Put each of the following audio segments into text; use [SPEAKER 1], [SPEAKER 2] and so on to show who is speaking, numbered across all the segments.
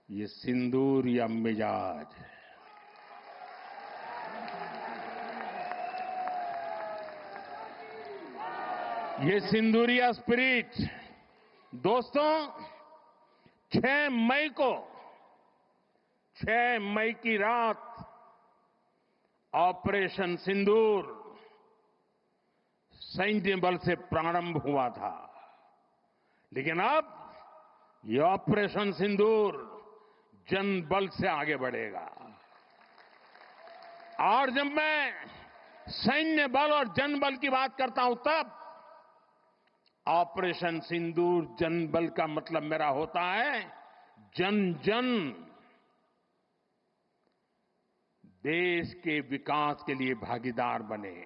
[SPEAKER 1] ये सिंदूर या मिजाज है। ये सिंदूरिया स्पिरिट। दोस्तों, 6 मई को 6 मई की रात ऑपरेशन सिंदूर सैन्य बल से प्रारंभ हुआ था, लेकिन अब ये ऑपरेशन सिंदूर जन बल से आगे बढ़ेगा। और जब मैं सैन्य बल और जन बल की बात करता हूं, तब ऑपरेशन सिंदूर जन बल का मतलब मेरा होता है जन जन देश के विकास के लिए भागीदार बने,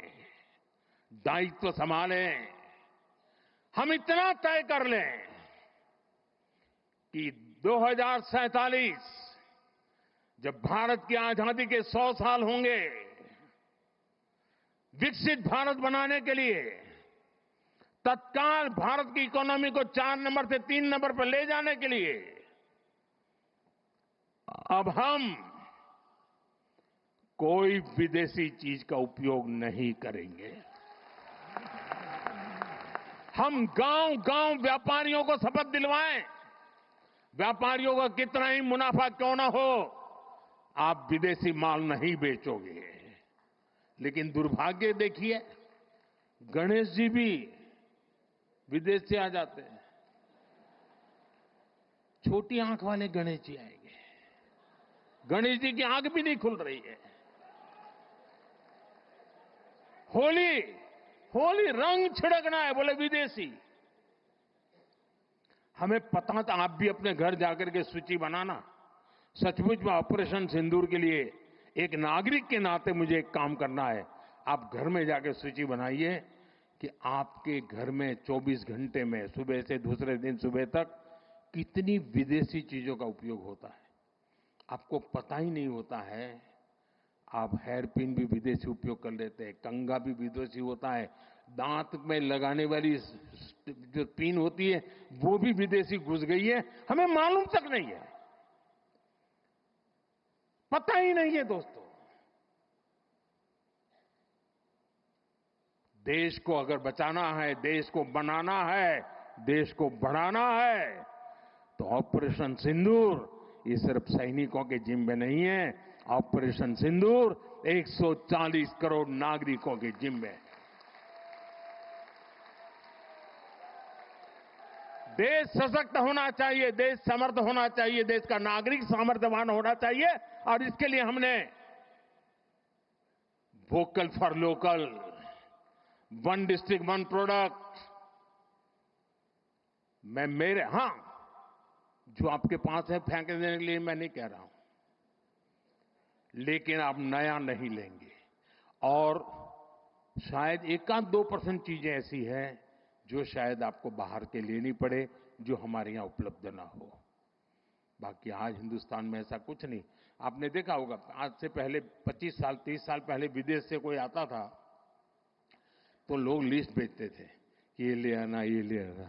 [SPEAKER 1] दायित्व संभालें। हम इतना तय कर लें कि 2047 जब भारत की आजादी के 100 साल होंगे, विकसित भारत बनाने के लिए तत्काल भारत की इकोनॉमी को 4 नंबर से 3 नंबर पर ले जाने के लिए अब हम कोई विदेशी चीज का उपयोग नहीं करेंगे। हम गांव-गांव व्यापारियों को शपथ दिलवाएं, व्यापारियों का कितना ही मुनाफा क्यों ना हो, आप विदेशी माल नहीं बेचोगे। लेकिन दुर्भाग्य देखिए, गणेश जी भी विदेश से आ जाते हैं। छोटी आंख वाले गणेश जी आएंगे, गणेश जी की आंख भी नहीं खुल रही है। होली रंग छिड़कना है, बोले विदेशी। हमें पता था, आप भी अपने घर जाकर के सूची बनाना। सचमुच में ऑपरेशन सिंदूर के लिए एक नागरिक के नाते मुझे एक काम करना है। आप घर में जाकर सूची बनाइए कि आपके घर में 24 घंटे में सुबह से दूसरे दिन सुबह तक कितनी विदेशी चीजों का उपयोग होता है। आपको पता ही नहीं होता है। आप हेयर पिन भी विदेशी उपयोग कर लेते हैं, कंघा भी विदेशी होता है, दांत में लगाने वाली जो पिन होती है वो भी विदेशी घुस गई है, हमें मालूम तक नहीं है, पता ही नहीं है। दोस्तों, देश को अगर बचाना है, देश को बनाना है, देश को बढ़ाना है, तो ऑपरेशन सिंदूर ये सिर्फ सैनिकों के जिम्मे नहीं है। ऑपरेशन सिंदूर 140 करोड़ नागरिकों के जिम्मे। देश सशक्त होना चाहिए, देश समर्थ होना चाहिए, देश का नागरिक सामर्थ्यवान होना चाहिए। और इसके लिए हमने vocal for local, 1 district 1 product, जो आपके पास है फेंक देने के लिए मैं नहीं कह रहा हूं, लेकिन आप नया नहीं लेंगे। और शायद 1-2% चीजें ऐसी हैं जो शायद आपको बाहर के लेनी पड़े, जो हमारे यहां उपलब्ध ना हो। बाकी आज हिंदुस्तान में ऐसा कुछ नहीं। आपने देखा होगा, आज से पहले 25 साल 30 साल पहले विदेश से कोई आता था तो लोग लिस्ट भेजते थे कि ये ले आना, ये ले आना।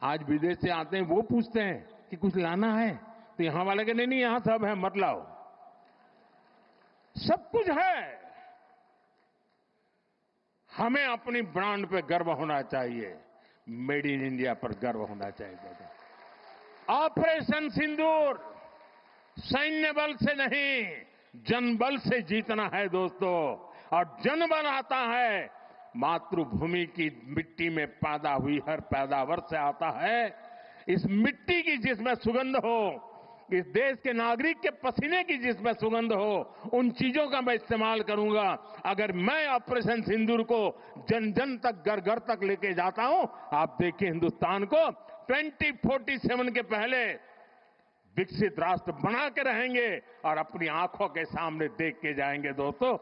[SPEAKER 1] आज विदेश से आते हैं, वो पूछते हैं कि कुछ लाना है, तो यहां वाले के नहीं, यहां सब है, मत लाओ, सब कुछ है। हमें अपनी ब्रांड पे गर्व होना चाहिए, मेड इन इंडिया पर गर्व होना चाहिए। ऑपरेशन सिंदूर सैन्य बल से नहीं, जनबल से जीतना है दोस्तों। और जनबल आता है मातृभूमि की मिट्टी में पैदा हुई हर पैदावार से आता है। इस मिट्टी की जिसमें सुगंध हो, इस देश के नागरिक के पसीने की जिसमें सुगंध हो, उन चीजों का मैं इस्तेमाल करूंगा। अगर मैं ऑपरेशन सिंदूर को जन जन तक, घर घर तक लेके जाता हूं, आप देखिए हिंदुस्तान को 2047 के पहले विकसित राष्ट्र बना के रहेंगे और अपनी आंखों के सामने देख के जाएंगे दोस्तों।